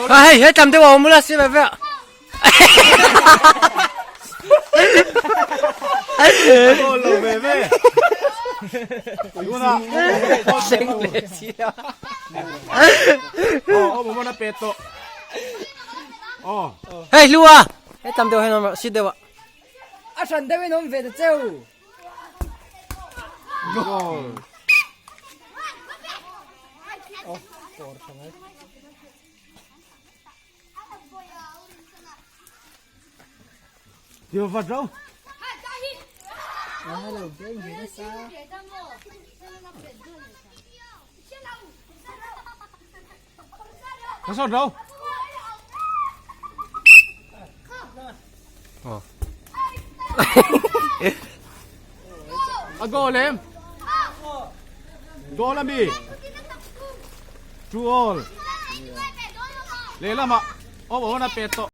Hey, tạm tiêu vào mula xí vậy vậy. Lo bebé. Una. Sinh lệ xí đó. Mo na peto. Hey, lua. Hey, tạm tiêu hay nó xí tiêu ạ. À chuẩn đây nó về được châu. Goal. Chưa vào đâu. Có sót đâu. Goal em. Goal ami. 2-2. Lela ma. Mo na peto.